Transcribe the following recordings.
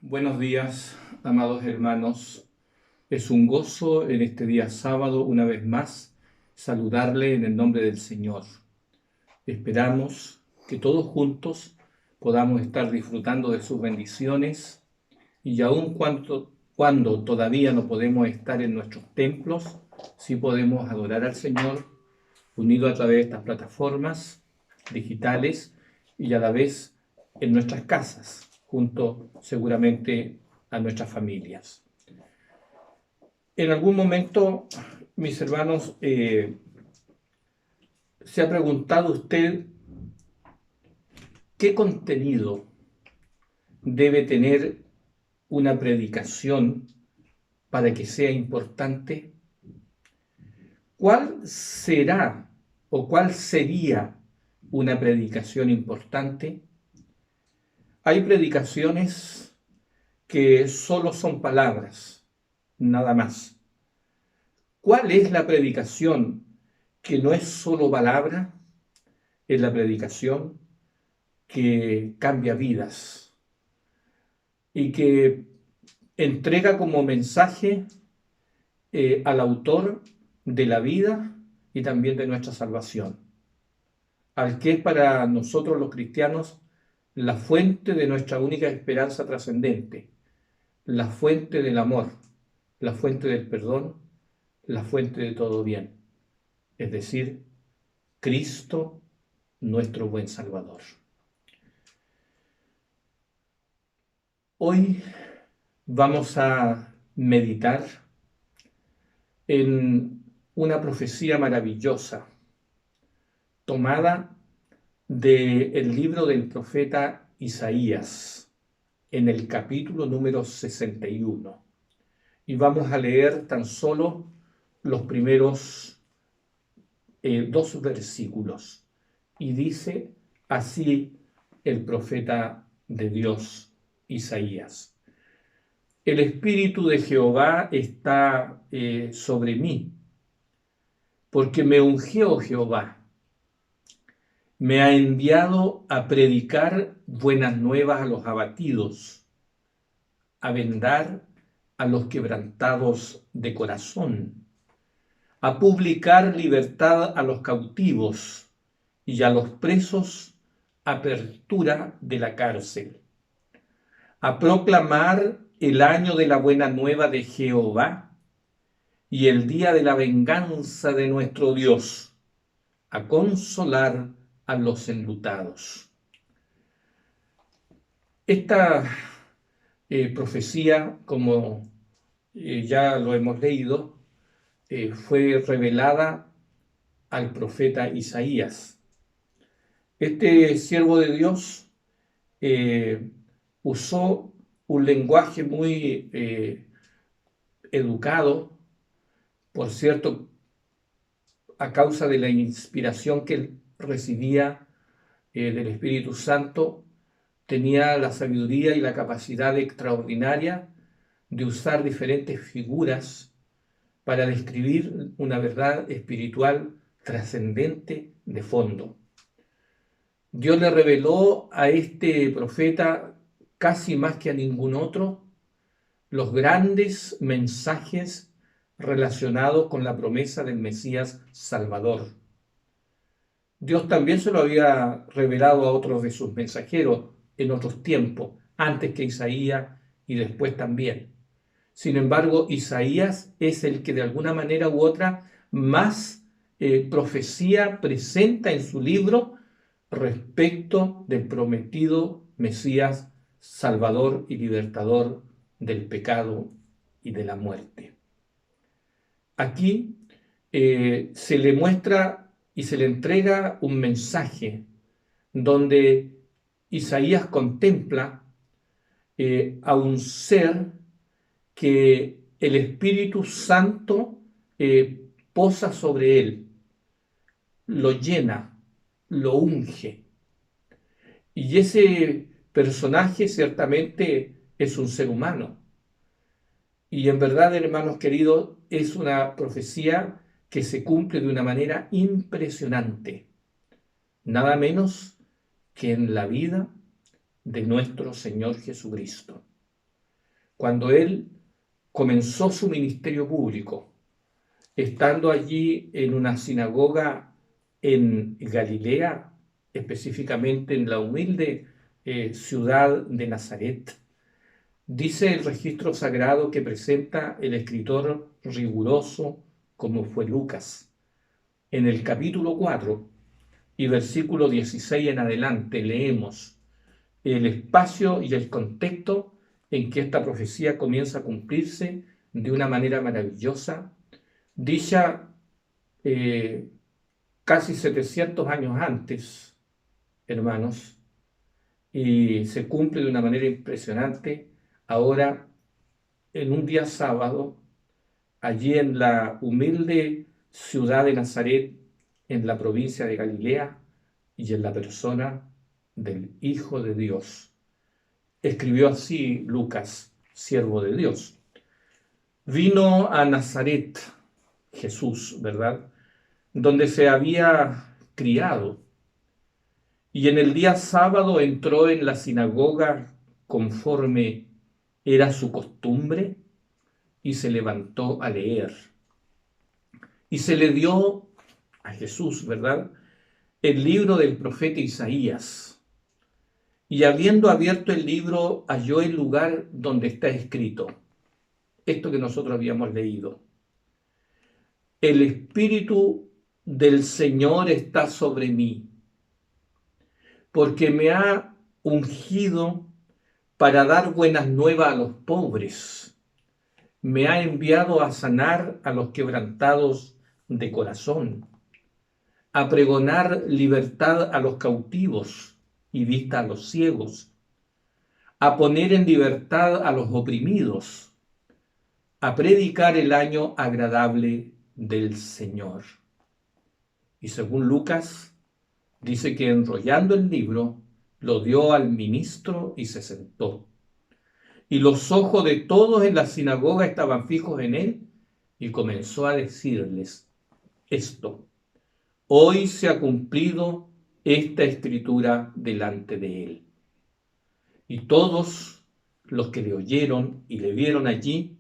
Buenos días, amados hermanos. Es un gozo en este día sábado, una vez más, saludarle en el nombre del Señor. Esperamos que todos juntos podamos estar disfrutando de sus bendiciones y aun cuando todavía no podemos estar en nuestros templos, sí podemos adorar al Señor unido a través de estas plataformas digitales y a la vez en nuestras casas, junto seguramente a nuestras familias. En algún momento, mis hermanos, ¿se ha preguntado usted qué contenido debe tener una predicación para que sea importante? ¿Cuál será o cuál sería una predicación importante? Hay predicaciones que solo son palabras, nada más. ¿Cuál es la predicación que no es solo palabra? Es la predicación que cambia vidas y que entrega como mensaje al autor de la vida y también de nuestra salvación, al que es para nosotros los cristianos la fuente de nuestra única esperanza trascendente, la fuente del amor, la fuente del perdón, la fuente de todo bien, es decir, Cristo, nuestro buen Salvador. Hoy vamos a meditar en una profecía maravillosa tomada del libro del profeta Isaías, en el capítulo número 61. Y vamos a leer tan solo los primeros dos versículos. Y dice así el profeta de Dios, Isaías: El Espíritu de Jehová está sobre mí, porque me ungió Jehová. Me ha enviado a predicar buenas nuevas a los abatidos, a vendar a los quebrantados de corazón, a publicar libertad a los cautivos y a los presos apertura de la cárcel, a proclamar el año de la buena nueva de Jehová y el día de la venganza de nuestro Dios, a consolar a los enlutados. Esta profecía, como ya lo hemos leído, fue revelada al profeta Isaías. Este siervo de Dios usó un lenguaje muy educado, por cierto, a causa de la inspiración que él recibía del Espíritu Santo. Tenía la sabiduría y la capacidad extraordinaria de usar diferentes figuras para describir una verdad espiritual trascendente de fondo. Dios le reveló a este profeta, casi más que a ningún otro, los grandes mensajes relacionados con la promesa del Mesías Salvador. Dios también se lo había revelado a otros de sus mensajeros en otros tiempos, antes que Isaías y después también. Sin embargo, Isaías es el que de alguna manera u otra más profecía presenta en su libro respecto del prometido Mesías Salvador y Libertador del pecado y de la muerte. Aquí se le muestra y se le entrega un mensaje donde Isaías contempla a un ser que el Espíritu Santo posa sobre él, lo llena, lo unge. Y ese personaje ciertamente es un ser humano. Y en verdad, hermanos queridos, es una profecía que se cumple de una manera impresionante, nada menos que en la vida de nuestro Señor Jesucristo. cuando él comenzó su ministerio público, estando allí en una sinagoga en Galilea, específicamente en la humilde ciudad de Nazaret. Dice el registro sagrado que presenta el escritor riguroso como fue Lucas. En el capítulo 4 y versículo 16 en adelante leemos el espacio y el contexto en que esta profecía comienza a cumplirse de una manera maravillosa, dicha casi 700 años antes, hermanos, y se cumple de una manera impresionante ahora en un día sábado, allí en la humilde ciudad de Nazaret, en la provincia de Galilea, y en la persona del Hijo de Dios. Escribió así Lucas, siervo de Dios. Vino a Nazaret Jesús, ¿verdad? Donde se había criado. Y en el día sábado entró en la sinagoga conforme era su costumbre y se levantó a leer. Y se le dio a Jesús, ¿verdad?, el libro del profeta Isaías. Y habiendo abierto el libro, halló el lugar donde está escrito esto que nosotros habíamos leído. El Espíritu del Señor está sobre mí, porque me ha ungido para dar buenas nuevas a los pobres. Me ha enviado a sanar a los quebrantados de corazón, a pregonar libertad a los cautivos y vista a los ciegos, a poner en libertad a los oprimidos, a predicar el año agradable del Señor. Y según Lucas, dice que enrollando el libro, lo dio al ministro y se sentó. Y los ojos de todos en la sinagoga estaban fijos en él, y comenzó a decirles esto: hoy se ha cumplido esta escritura delante de él. Y todos los que le oyeron y le vieron allí,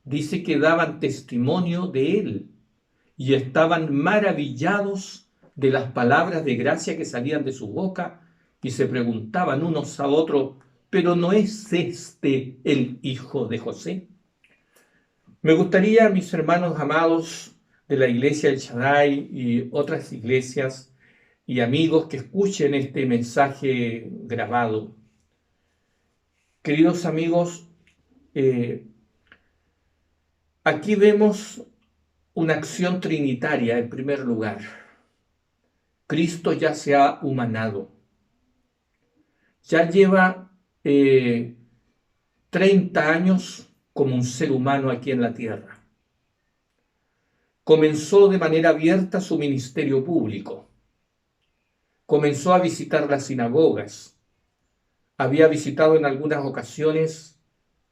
dice que daban testimonio de él y estaban maravillados de las palabras de gracia que salían de su boca, y se preguntaban unos a otros: ¿pero no es este el hijo de José? Me gustaría, mis hermanos amados de la iglesia del Shaddai y otras iglesias y amigos que escuchen este mensaje grabado. Queridos amigos, aquí vemos una acción trinitaria en primer lugar. Cristo ya se ha humanado. Ya lleva 30 años como un ser humano aquí en la tierra. Comenzó de manera abierta su ministerio público. Comenzó a visitar las sinagogas. Había visitado en algunas ocasiones,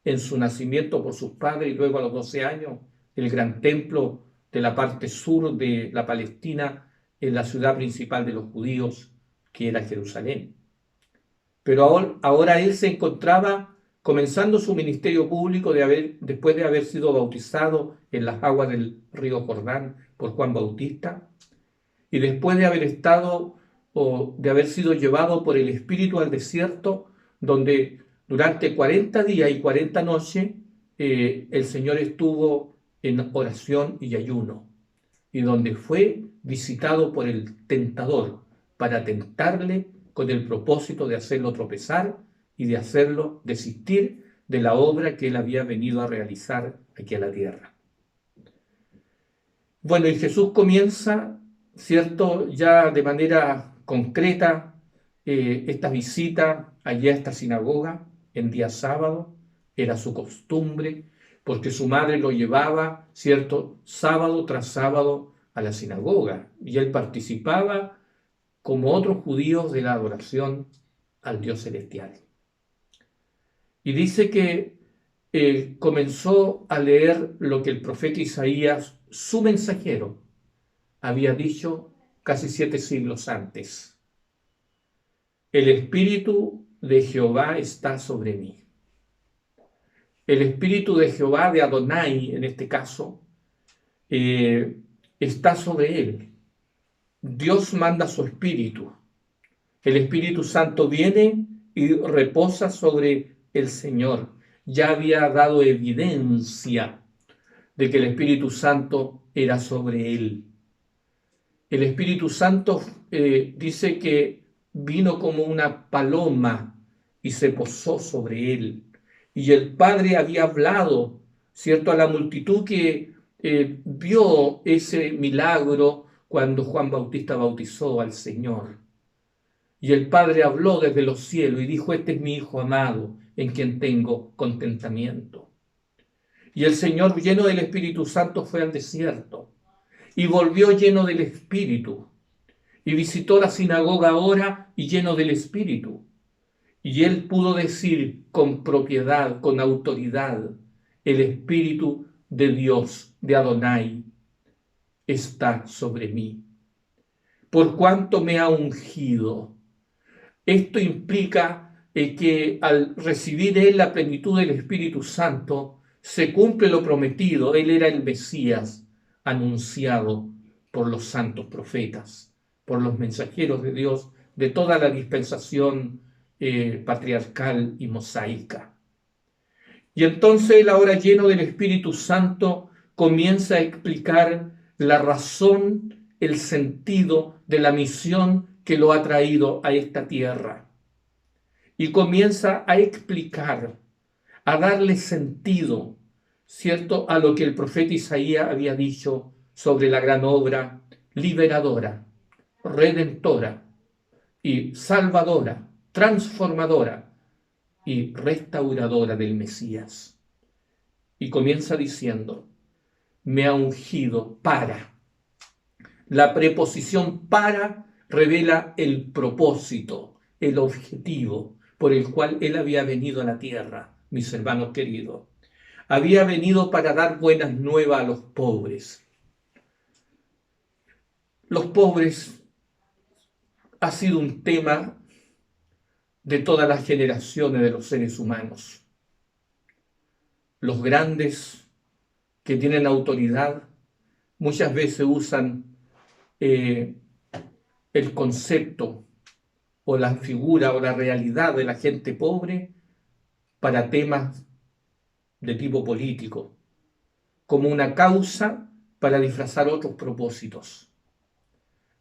en su nacimiento por sus padres y luego a los 12 años, el gran templo de la parte sur de la Palestina, en la ciudad principal de los judíos, que era Jerusalén. Pero ahora él se encontraba comenzando su ministerio público después de haber sido bautizado en las aguas del río Jordán por Juan Bautista, y después de haber estado o de haber sido llevado por el Espíritu al desierto, donde durante 40 días y 40 noches el Señor estuvo en oración y ayuno, y donde fue visitado por el tentador para tentarle con el propósito de hacerlo tropezar y de hacerlo desistir de la obra que él había venido a realizar aquí a la tierra. Bueno, y Jesús comienza, ¿cierto?, ya de manera concreta esta visita allí a esta sinagoga en día sábado. Era su costumbre, porque su madre lo llevaba, ¿cierto?, sábado tras sábado a la sinagoga, y él participaba como otros judíos de la adoración al Dios celestial. Y dice que comenzó a leer lo que el profeta Isaías, su mensajero, había dicho casi 7 siglos antes. El Espíritu de Jehová está sobre mí. el Espíritu de Jehová, de Adonai en este caso, está sobre él. Dios manda su Espíritu. El Espíritu Santo viene y reposa sobre el Señor. Ya había dado evidencia de que el Espíritu Santo era sobre él. El Espíritu Santo dice que vino como una paloma y se posó sobre él. Y el Padre había hablado, ¿cierto?, a la multitud que vio ese milagro cuando Juan Bautista bautizó al Señor. Y el Padre habló desde los cielos y dijo: este es mi Hijo amado, en quien tengo contentamiento. Y el Señor, lleno del Espíritu Santo, fue al desierto y volvió lleno del Espíritu. Y visitó la sinagoga ahora y lleno del Espíritu. Y él pudo decir con propiedad, con autoridad: el Espíritu de Dios, de Adonai, está sobre mí, por cuanto me ha ungido. Esto implica que al recibir él la plenitud del Espíritu Santo, se cumple lo prometido. Él era el Mesías anunciado por los santos profetas, por los mensajeros de Dios de toda la dispensación patriarcal y mosaica. Y entonces él, ahora lleno del Espíritu Santo, comienza a explicar la razón, el sentido de la misión que lo ha traído a esta tierra. Y comienza a explicar, a darle sentido, ¿cierto?, a lo que el profeta Isaías había dicho sobre la gran obra liberadora, redentora y salvadora, transformadora y restauradora del Mesías. Y comienza diciendo: me ha ungido para. La preposición para revela el propósito, el objetivo por el cual él había venido a la tierra, mis hermanos queridos. Había venido para dar buenas nuevas a los pobres. Los pobres ha sido un tema de todas las generaciones de los seres humanos. Los grandes que tienen autoridad muchas veces usan el concepto o la figura o la realidad de la gente pobre para temas de tipo político, como una causa para disfrazar otros propósitos.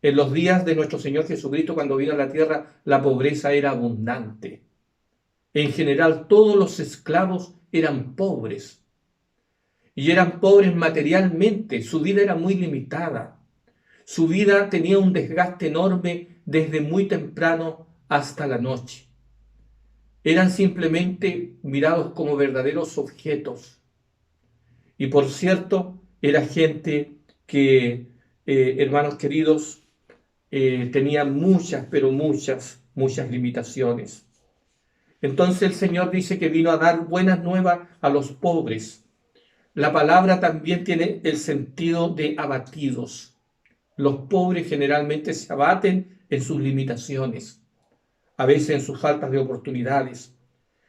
En los días de nuestro Señor Jesucristo, cuando vino a la tierra, la pobreza era abundante. En general, todos los esclavos eran pobres. Y eran pobres materialmente. Su vida era muy limitada. Su vida tenía un desgaste enorme desde muy temprano hasta la noche. Eran simplemente mirados como verdaderos objetos. Y por cierto, era gente que, hermanos queridos, tenía muchas, pero muchas limitaciones. Entonces el Señor dice que vino a dar buenas nuevas a los pobres. La palabra también tiene el sentido de abatidos. Los pobres generalmente se abaten en sus limitaciones, a veces en sus faltas de oportunidades.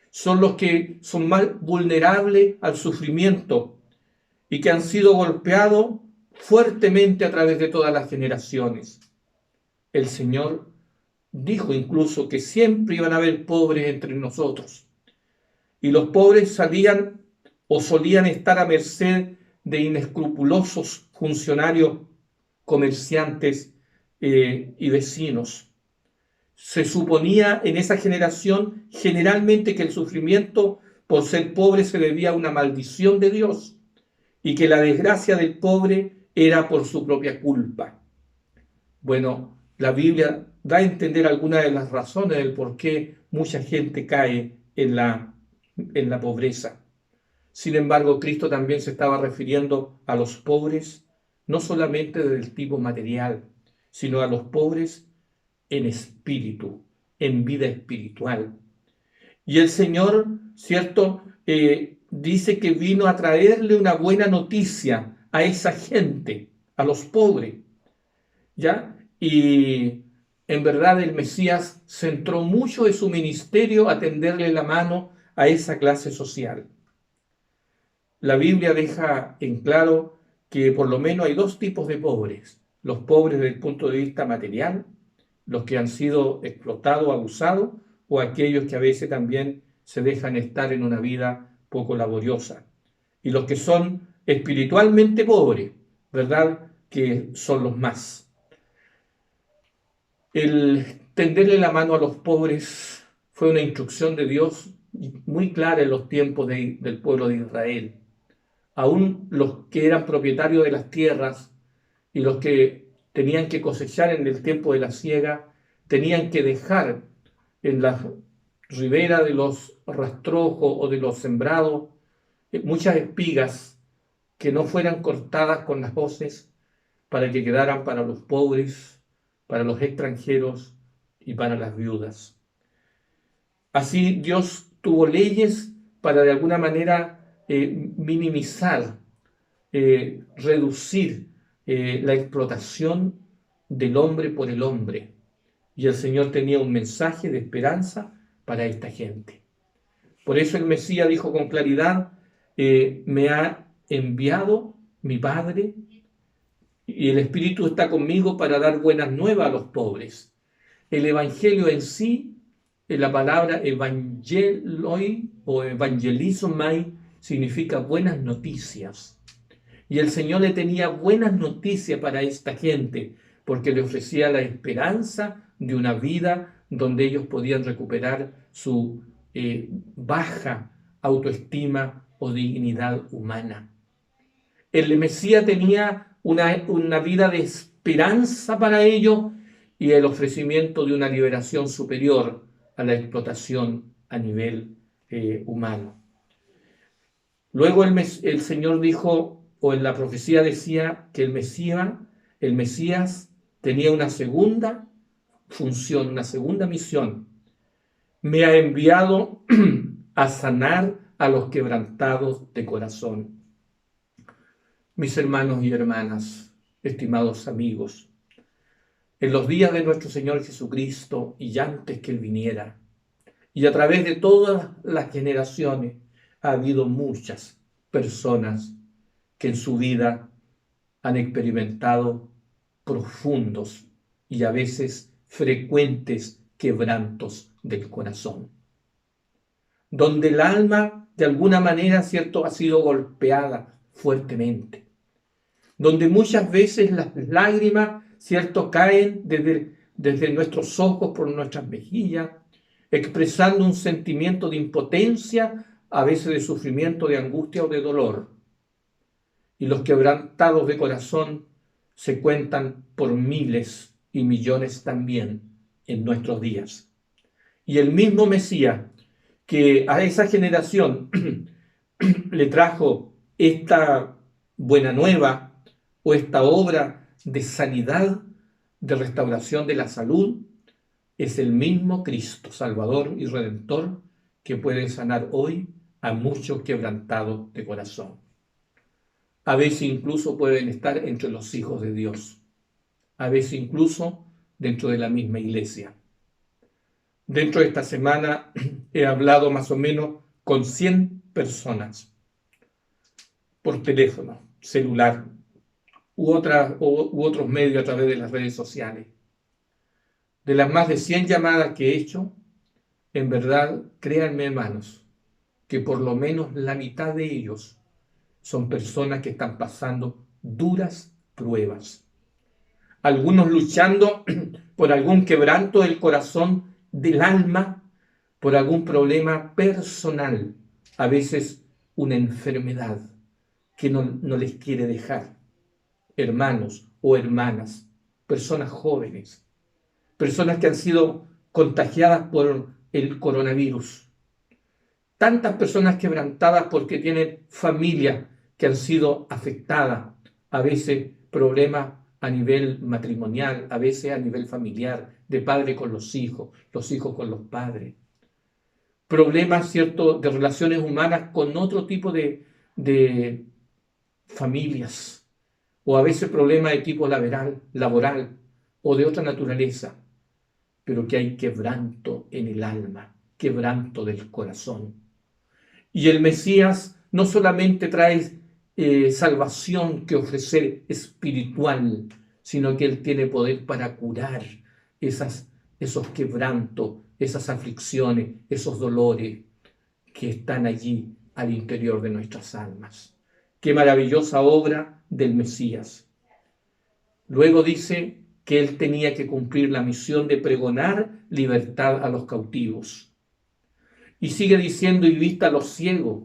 Son los que son más vulnerables al sufrimiento y que han sido golpeados fuertemente a través de todas las generaciones. El Señor dijo incluso que siempre iban a haber pobres entre nosotros. Y los pobres salían o solían estar a merced de inescrupulosos funcionarios, comerciantes y vecinos. Se suponía en esa generación generalmente que el sufrimiento por ser pobre se debía a una maldición de Dios y que la desgracia del pobre era por su propia culpa. Bueno, la Biblia da a entender algunas de las razones del por qué mucha gente cae en la pobreza. Sin embargo, Cristo también se estaba refiriendo a los pobres, no solamente del tipo material, sino a los pobres en espíritu, en vida espiritual. Y el Señor, ¿cierto?, dice que vino a traerle una buena noticia a esa gente, a los pobres, ¿ya? Y en verdad el Mesías centró mucho de su ministerio a tenderle la mano a esa clase social. la Biblia deja en claro que por lo menos hay dos tipos de pobres. Los pobres desde el punto de vista material, los que han sido explotados, abusados, o aquellos que a veces también se dejan estar en una vida poco laboriosa. Y los que son espiritualmente pobres, ¿verdad? Que son los más. El tenderle la mano a los pobres fue una instrucción de Dios muy clara en los tiempos del pueblo de Israel. Aún los que eran propietarios de las tierras y los que tenían que cosechar en el tiempo de la siega, tenían que dejar en la ribera de los rastrojos o de los sembrados muchas espigas que no fueran cortadas con las hoces para que quedaran para los pobres, para los extranjeros y para las viudas. Así Dios tuvo leyes para de alguna manera minimizar, reducir la explotación del hombre por el hombre. Y el Señor tenía un mensaje de esperanza para esta gente. Por eso el Mesías dijo con claridad, me ha enviado mi Padre y el Espíritu está conmigo para dar buenas nuevas a los pobres. El Evangelio en sí, la palabra evangeloi o evangelizomai significa buenas noticias. Y el Señor le tenía buenas noticias para esta gente, porque le ofrecía la esperanza de una vida donde ellos podían recuperar su baja autoestima o dignidad humana. El Mesías tenía una vida de esperanza para ellos y el ofrecimiento de una liberación superior a la explotación a nivel humano. Luego el Señor dijo, o en la profecía decía, que el Mesías tenía una segunda función, una segunda misión. Me ha enviado a sanar a los quebrantados de corazón. Mis hermanos y hermanas, estimados amigos, en los días de nuestro Señor Jesucristo y antes que Él viniera, y a través de todas las generaciones, ha habido muchas personas que en su vida han experimentado profundos y a veces frecuentes quebrantos del corazón, donde el alma de alguna manera, cierto, ha sido golpeada fuertemente, donde muchas veces las lágrimas, cierto, caen desde nuestros ojos por nuestras mejillas, expresando un sentimiento de impotencia, a veces de sufrimiento, de angustia o de dolor. Y los quebrantados de corazón se cuentan por miles y millones también en nuestros días. Y el mismo Mesías que a esa generación le trajo esta buena nueva o esta obra de sanidad, de restauración de la salud, es el mismo Cristo, Salvador y Redentor, que puede sanar hoy a muchos quebrantados de corazón. A veces incluso pueden estar entre los hijos de Dios, a veces incluso dentro de la misma iglesia. Dentro de esta semana he hablado más o menos con 100 personas por teléfono, celular u otros medios a través de las redes sociales. De las más de 100 llamadas que he hecho, en verdad, créanme hermanos, que por lo menos la mitad de ellos son personas que están pasando duras pruebas. Algunos luchando por algún quebranto del corazón, del alma, por algún problema personal, a veces una enfermedad que no les quiere dejar. Hermanos o hermanas, personas jóvenes, personas que han sido contagiadas por el coronavirus. Tantas personas quebrantadas porque tienen familias que han sido afectadas, a veces problemas a nivel matrimonial, a veces a nivel familiar, de padre con los hijos con los padres. Problemas, ¿cierto?, de relaciones humanas con otro tipo de familias, o a veces problemas de tipo laboral o de otra naturaleza, pero que hay quebranto en el alma, quebranto del corazón. Y el Mesías no solamente trae salvación que ofrecer espiritual, sino que Él tiene poder para curar esos quebrantos, esas aflicciones, esos dolores que están allí al interior de nuestras almas. Qué maravillosa obra del Mesías. Luego dice que Él tenía que cumplir la misión de pregonar libertad a los cautivos. Y sigue diciendo, y vista a los ciegos,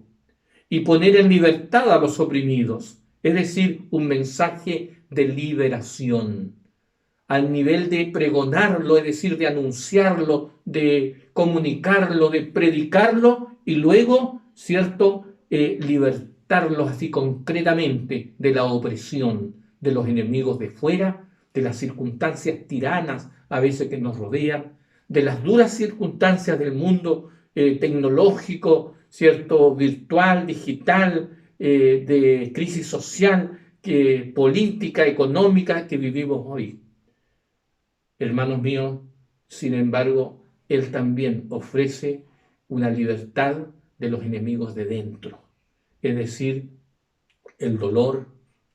y poner en libertad a los oprimidos. Es decir, un mensaje de liberación, al nivel de pregonarlo, es decir, de anunciarlo, de comunicarlo, de predicarlo, y luego, ¿cierto?, libertarlos así concretamente de la opresión de los enemigos de fuera, de las circunstancias tiranas a veces que nos rodean, de las duras circunstancias del mundo tecnológico, ¿cierto?, virtual, digital, de crisis social, política, económica que vivimos hoy. Hermanos míos, sin embargo, Él también ofrece una libertad de los enemigos de dentro, es decir, el dolor,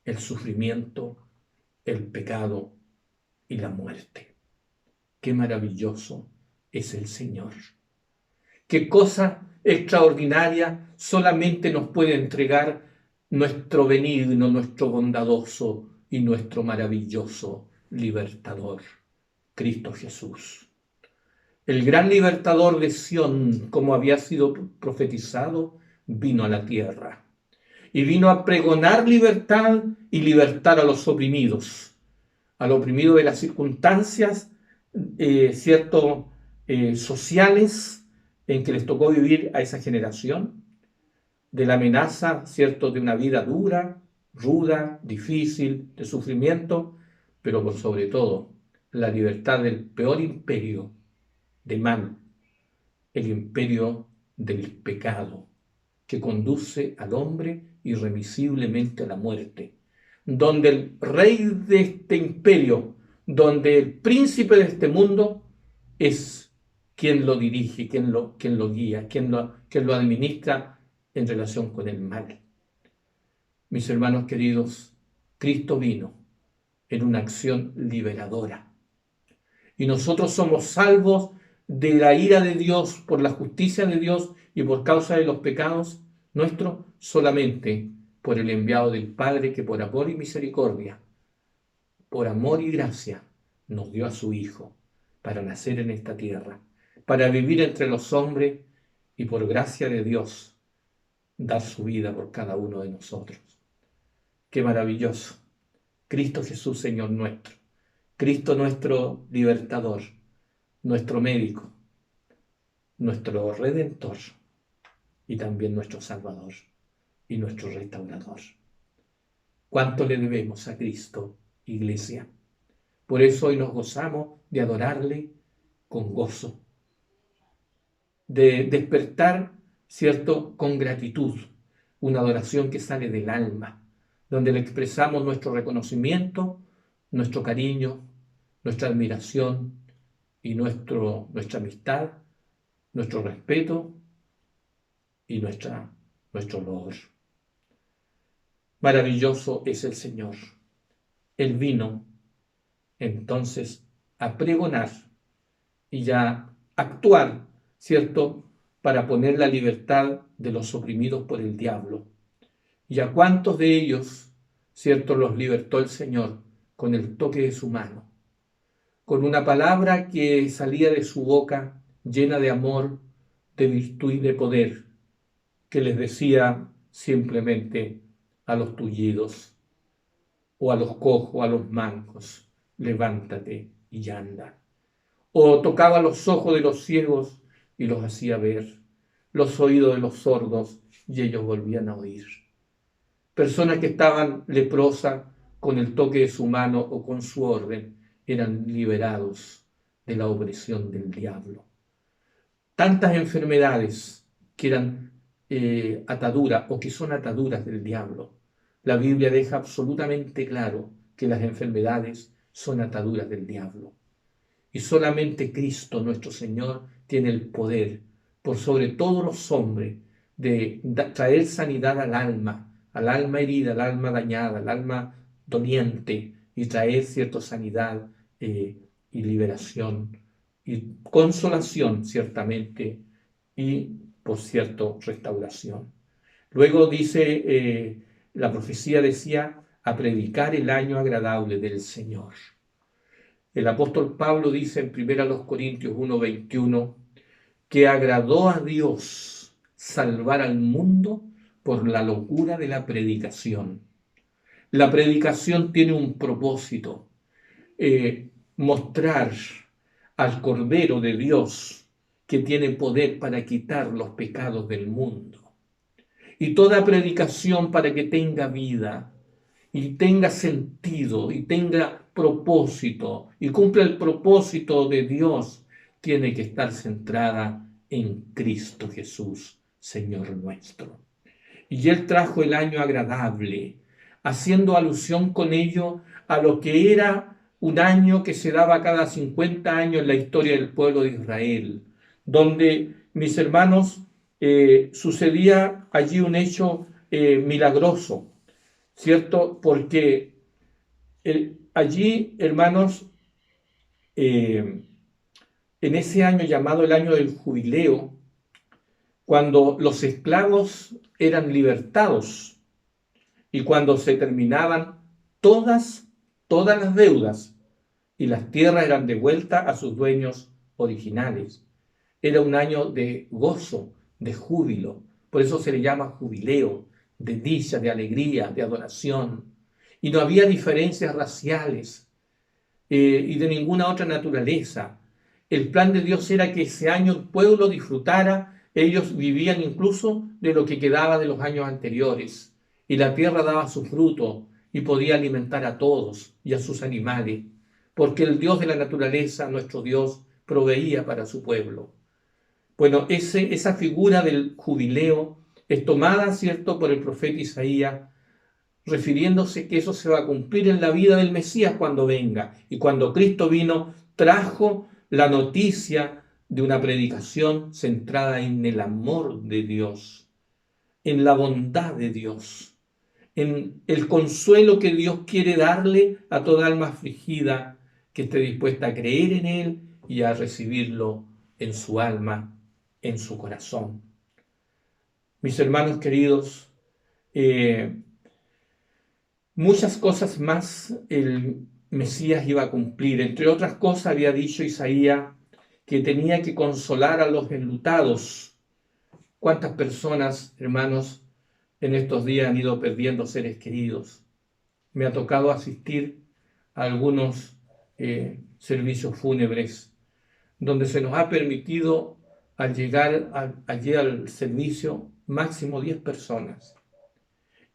el sufrimiento, el pecado y la muerte. Qué maravilloso es el Señor. Qué cosa extraordinaria solamente nos puede entregar nuestro benigno, nuestro bondadoso y nuestro maravilloso libertador, Cristo Jesús. El gran libertador de Sión, como había sido profetizado, vino a la tierra y vino a pregonar libertad y libertar a los oprimidos, al oprimido de las circunstancias, sociales en que les tocó vivir a esa generación, de la amenaza, ¿cierto?, de una vida dura, ruda, difícil, de sufrimiento, pero por sobre todo la libertad del peor imperio de mal, el imperio del pecado, que conduce al hombre irremisiblemente a la muerte, donde el rey de este imperio, donde el príncipe de este mundo es quien lo dirige, quien lo guía, quien lo administra en relación con el mal. Mis hermanos queridos, Cristo vino en una acción liberadora y nosotros somos salvos de la ira de Dios por la justicia de Dios y por causa de los pecados nuestros solamente por el enviado del Padre que por amor y misericordia, por amor y gracia, nos dio a su Hijo para nacer en esta tierra, para vivir entre los hombres y por gracia de Dios dar su vida por cada uno de nosotros. Qué maravilloso. Cristo Jesús, Señor nuestro. Cristo nuestro libertador, nuestro médico, nuestro redentor y también nuestro salvador y nuestro restaurador. ¿Cuánto le debemos a Cristo, Iglesia? Por eso hoy nos gozamos de adorarle con gozo, de despertar, ¿cierto?, con gratitud, una adoración que sale del alma, donde le expresamos nuestro reconocimiento, nuestro cariño, nuestra admiración y nuestra amistad, nuestro respeto y nuestro loor. Maravilloso es el Señor. Él vino entonces a pregonar y a actuar, ¿cierto?, para poner la libertad de los oprimidos por el diablo. ¿Y a cuántos de ellos, cierto?, los libertó el Señor con el toque de su mano, con una palabra que salía de su boca llena de amor, de virtud y de poder, que les decía simplemente a los tullidos o a los cojos, a los mancos, levántate y anda. O tocaba los ojos de los ciegos y los hacía ver, los oídos de los sordos y ellos volvían a oír. Personas que estaban leprosas, con el toque de su mano o con su orden, eran liberados de la opresión del diablo. Tantas enfermedades que eran ataduras o que son ataduras del diablo. La Biblia deja absolutamente claro que las enfermedades son ataduras del diablo. Y solamente Cristo, nuestro Señor, tiene el poder, por sobre todos los hombres, de traer sanidad al alma herida, al alma dañada, al alma doliente, y traer cierta sanidad y liberación y consolación, ciertamente, y por cierto, restauración. Luego dice, la profecía decía, a predicar el año agradable del Señor. El apóstol Pablo dice en 1 Corintios 1:21 que agradó a Dios salvar al mundo por la locura de la predicación. La predicación tiene un propósito, mostrar al Cordero de Dios que tiene poder para quitar los pecados del mundo. Y toda predicación, para que tenga vida y tenga sentido y tenga propósito y cumpla el propósito de Dios, tiene que estar centrada en Cristo Jesús, Señor nuestro. Y Él trajo el año agradable, haciendo alusión con ello a lo que era un año que se daba cada 50 años en la historia del pueblo de Israel, donde, mis hermanos, sucedía allí un hecho milagroso, ¿cierto? Porque allí, hermanos, en ese año llamado el año del jubileo, cuando los esclavos eran libertados y cuando se terminaban todas las deudas y las tierras eran devueltas a sus dueños originales. Era un año de gozo, de júbilo. Por eso se le llama jubileo, de dicha, de alegría, de adoración. Y no había diferencias raciales y de ninguna otra naturaleza. El plan de Dios era que ese año el pueblo disfrutara. Ellos vivían incluso de lo que quedaba de los años anteriores. Y la tierra daba su fruto y podía alimentar a todos y a sus animales. Porque el Dios de la naturaleza, nuestro Dios, proveía para su pueblo. Bueno, esa figura del jubileo es tomada, ¿cierto?, por el profeta Isaías, refiriéndose que eso se va a cumplir en la vida del Mesías cuando venga. Y cuando Cristo vino, trajo la noticia de una predicación centrada en el amor de Dios, en la bondad de Dios, en el consuelo que Dios quiere darle a toda alma afligida que esté dispuesta a creer en Él y a recibirlo en su alma, en su corazón. Mis hermanos queridos, muchas cosas más el Mesías iba a cumplir. Entre otras cosas, había dicho Isaías que tenía que consolar a los enlutados. ¿Cuántas personas, hermanos, en estos días han ido perdiendo seres queridos? Me ha tocado asistir a algunos servicios fúnebres, donde se nos ha permitido, al llegar allí al servicio, máximo 10 personas.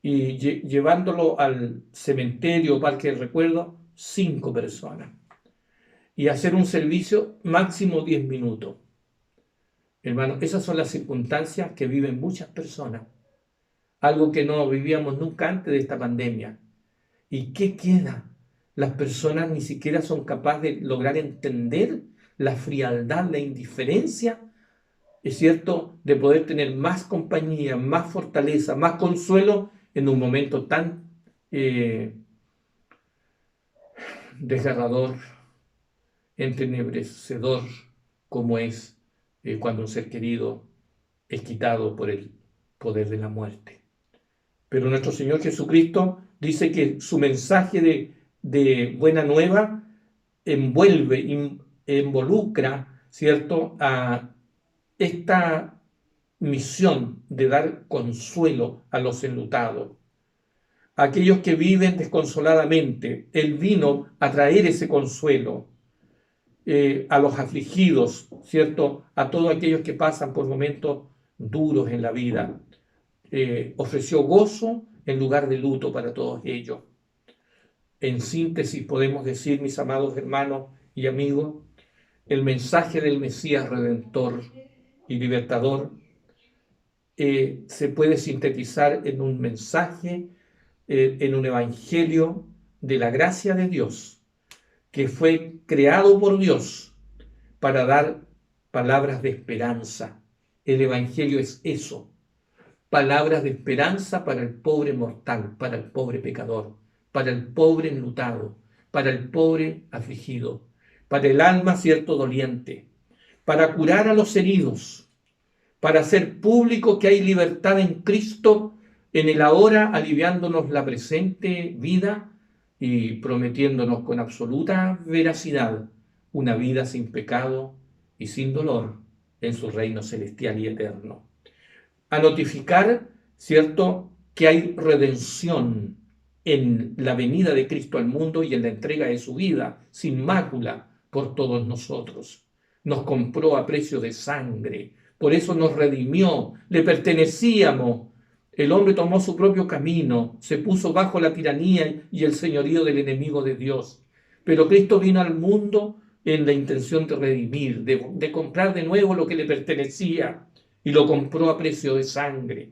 Y llevándolo al cementerio, parque del recuerdo, 5 personas. Y hacer un servicio máximo 10 minutos. Hermano, esas son las circunstancias que viven muchas personas. Algo que no vivíamos nunca antes de esta pandemia. ¿Y qué queda? Las personas ni siquiera son capaces de lograr entender la frialdad, la indiferencia, es cierto, de poder tener más compañía, más fortaleza, más consuelo en un momento tan desgarrador, entenebrecedor como es cuando un ser querido es quitado por el poder de la muerte. Pero nuestro Señor Jesucristo dice que su mensaje de buena nueva envuelve, involucra, ¿cierto?, a esta misión de dar consuelo a los enlutados, a aquellos que viven desconsoladamente. Él vino a traer ese consuelo a los afligidos, ¿cierto?, a todos aquellos que pasan por momentos duros en la vida. Ofreció gozo en lugar de luto para todos ellos. En síntesis podemos decir, mis amados hermanos y amigos, el mensaje del Mesías Redentor y Libertador se puede sintetizar en un mensaje, en un evangelio de la gracia de Dios, que fue creado por Dios para dar palabras de esperanza. El evangelio es eso. palabras de esperanza para el pobre mortal, para el pobre pecador, para el pobre enlutado, para el pobre afligido, para el alma cierto doliente, para curar a los heridos, para hacer público que hay libertad en Cristo en el ahora, aliviándonos la presente vida y prometiéndonos con absoluta veracidad una vida sin pecado y sin dolor en su reino celestial y eterno. A notificar, ¿cierto?, que hay redención en la venida de Cristo al mundo y en la entrega de su vida sin mácula por todos nosotros. Nos compró a precio de sangre, por eso nos redimió, le pertenecíamos. El hombre tomó su propio camino, se puso bajo la tiranía y el señorío del enemigo de Dios. Pero Cristo vino al mundo en la intención de redimir, de comprar de nuevo lo que le pertenecía, y lo compró a precio de sangre.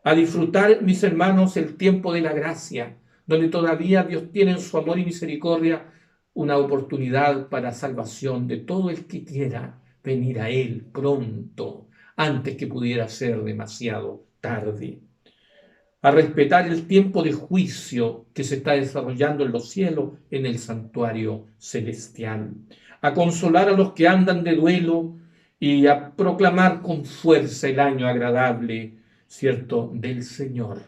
A disfrutar, mis hermanos, el tiempo de la gracia, donde todavía Dios tiene en su amor y misericordia una oportunidad para salvación de todo el que quiera venir a Él pronto, antes que pudiera ser demasiado tarde. A respetar el tiempo de juicio que se está desarrollando en los cielos, en el santuario celestial. A consolar a los que andan de duelo y a proclamar con fuerza el año agradable, ¿cierto?, del Señor.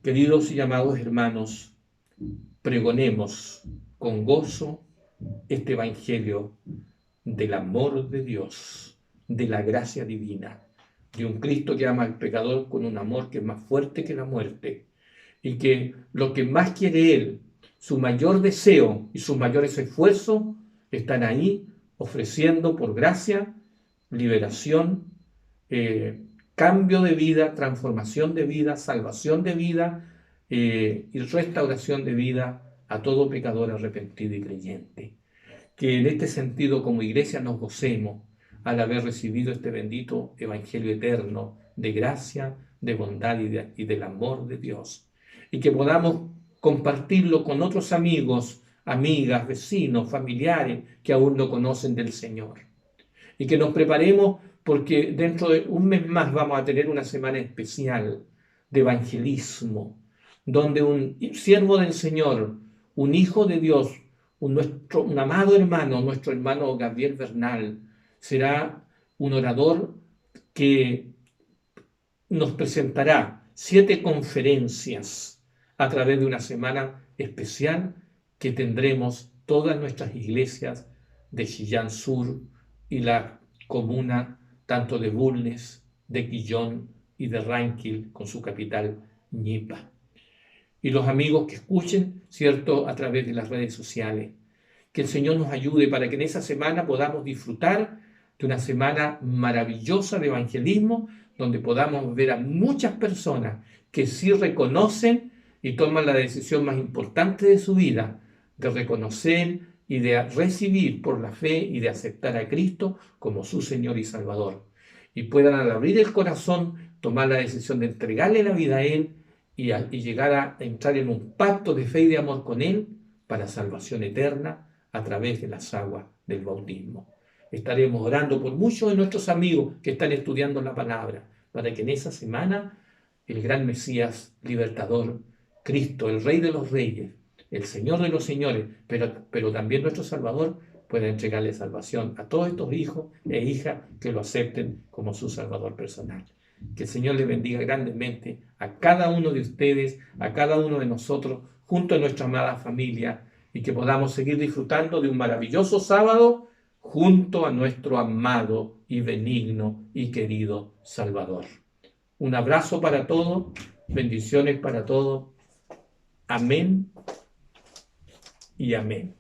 Queridos y amados hermanos, pregonemos con gozo este evangelio del amor de Dios, de la gracia divina, de un Cristo que ama al pecador con un amor que es más fuerte que la muerte, y que lo que más quiere Él, su mayor deseo y sus mayores esfuerzos, están ahí ofreciendo por gracia, liberación, cambio de vida, transformación de vida, salvación de vida y restauración de vida a todo pecador arrepentido y creyente. Que en este sentido como iglesia nos gocemos al haber recibido este bendito evangelio eterno de gracia, de bondad y del amor de Dios. Y que podamos compartirlo con otros amigos, amigas, vecinos, familiares que aún no conocen del Señor. Y que nos preparemos porque dentro de un mes más vamos a tener una semana especial de evangelismo, donde un siervo del Señor, un hijo de Dios, un amado hermano, nuestro hermano Gabriel Bernal, será un orador que nos presentará 7 conferencias a través de una semana especial que tendremos todas nuestras iglesias de Chillán Sur y la comuna tanto de Bulnes, de Quillón y de Ranquil con su capital Ñipa. Y los amigos que escuchen, ¿cierto?, a través de las redes sociales. Que el Señor nos ayude para que en esa semana podamos disfrutar de una semana maravillosa de evangelismo, donde podamos ver a muchas personas que sí reconocen y toman la decisión más importante de su vida, de reconocer y de recibir por la fe y de aceptar a Cristo como su Señor y Salvador. Y puedan al abrir el corazón tomar la decisión de entregarle la vida a Él y llegar a entrar en un pacto de fe y de amor con Él para salvación eterna a través de las aguas del bautismo. Estaremos orando por muchos de nuestros amigos que están estudiando la palabra, para que en esa semana el gran Mesías libertador, Cristo, el Rey de los Reyes, el Señor de los Señores, pero también nuestro Salvador, pueda entregarle salvación a todos estos hijos e hijas que lo acepten como su Salvador personal. Que el Señor le bendiga grandemente a cada uno de ustedes, a cada uno de nosotros, junto a nuestra amada familia, y que podamos seguir disfrutando de un maravilloso sábado junto a nuestro amado y benigno y querido Salvador. Un abrazo para todos, bendiciones para todos. Amén y amén.